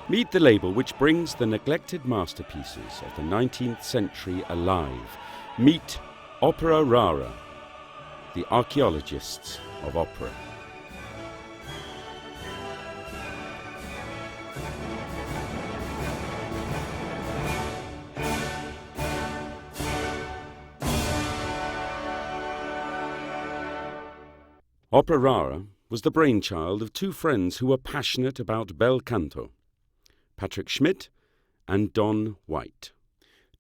Meet the label which brings the neglected masterpieces of the 19th century alive. Meet Opera Rara, the archaeologists of opera. Opera Rara was the brainchild of two friends who were passionate about bel canto, Patrick Schmidt and Don White,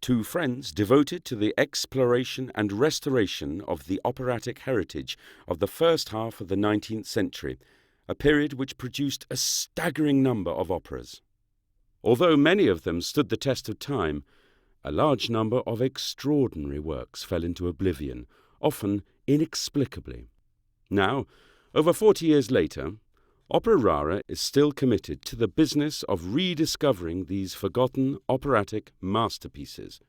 two friends devoted to the exploration and restoration of the operatic heritage of the first half of the 19th century, a period which produced a staggering number of operas. Although many of them stood the test of time, a large number of extraordinary works fell into oblivion, often inexplicably. Now, over 40 years later, Opera Rara is still committed to the business of rediscovering these forgotten operatic masterpieces.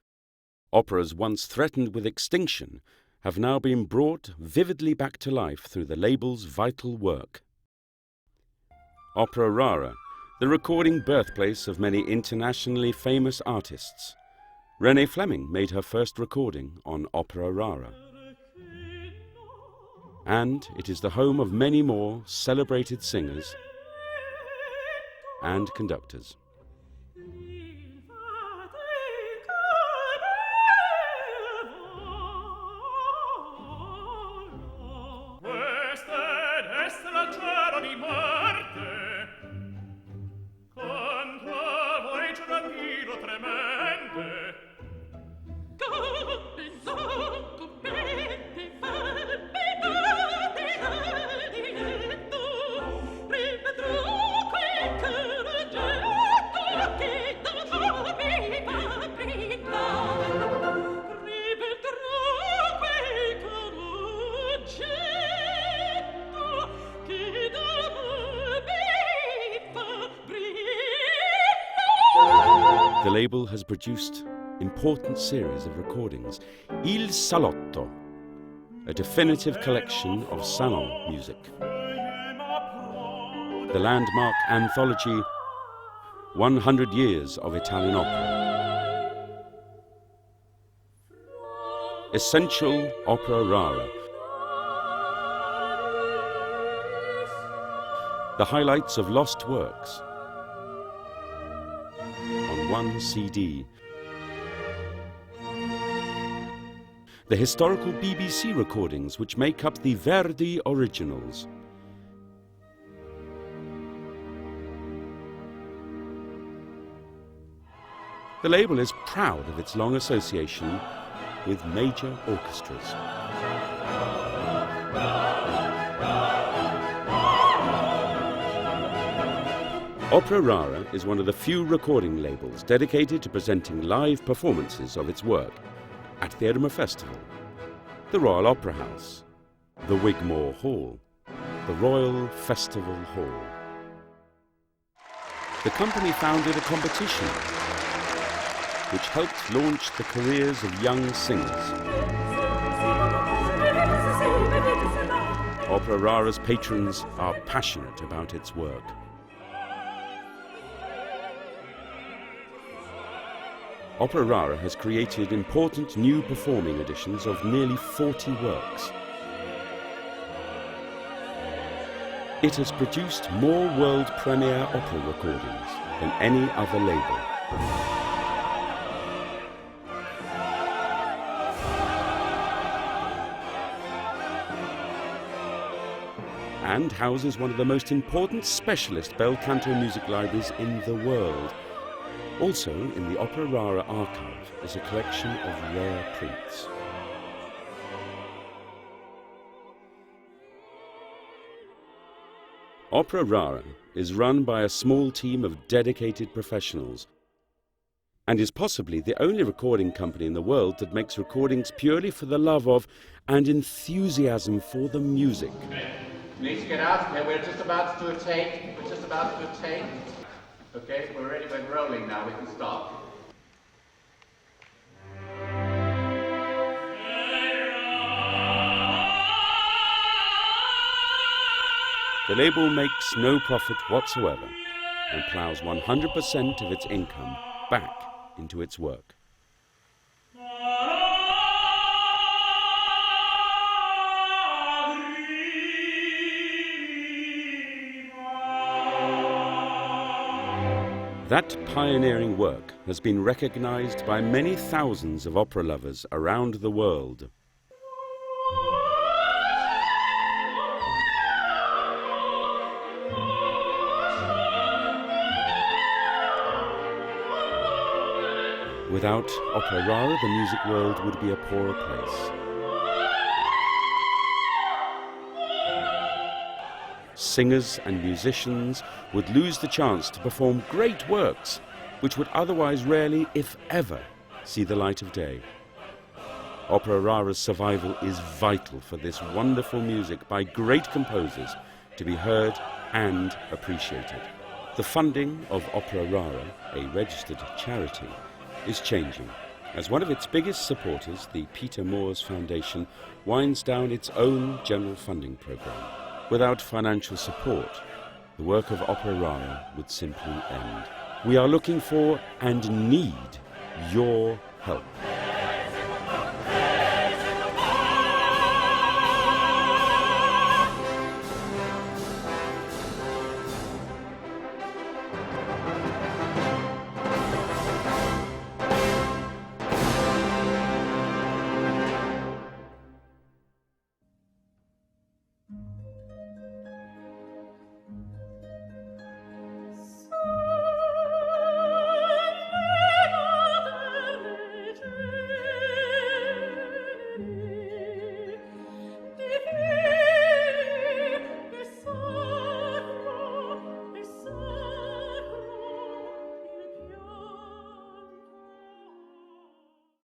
Operas once threatened with extinction have now been brought vividly back to life through the label's vital work. Opera Rara, the recording birthplace of many internationally famous artists. Renée Fleming made her first recording on Opera Rara. And it is the home of many more celebrated singers and conductors. The label has produced important series of recordings. Il Salotto, a definitive collection of salon music. The landmark anthology 100 Years of Italian Opera. Essential Opera Rara. The highlights of lost works on one CD. The historical BBC recordings which make up the Verdi originals. The label is proud of its long association with major orchestras. Opera Rara is one of the few recording labels dedicated to presenting live performances of its work at the Edinburgh Festival, the Royal Opera House, the Wigmore Hall, the Royal Festival Hall. The company founded a competition which helped launch the careers of young singers. Opera Rara's patrons are passionate about its work. Opera Rara has created important new performing editions of nearly 40 works. It has produced more world premiere opera recordings than any other label. And houses one of the most important specialist bel canto music libraries in the world. Also, in the Opera Rara archive is a collection of rare prints. Opera Rara is run by a small team of dedicated professionals and is possibly the only recording company in the world that makes recordings purely for the love of and enthusiasm for the music. You need to get out of here. We're just about to take. Okay, we're ready, we're rolling now, we can start. The label makes no profit whatsoever, and ploughs 100% of its income back into its work. That pioneering work has been recognized by many thousands of opera lovers around the world. Without Opera Rara, the music world would be a poorer place. Singers and musicians would lose the chance to perform great works which would otherwise rarely, if ever, see the light of day. Opera Rara's survival is vital for this wonderful music by great composers to be heard and appreciated. The funding of Opera Rara, a registered charity, is changing, as one of its biggest supporters, the Peter Moores Foundation, winds down its own general funding program. Without financial support, the work of Opera Rara would simply end. We are looking for and need your help.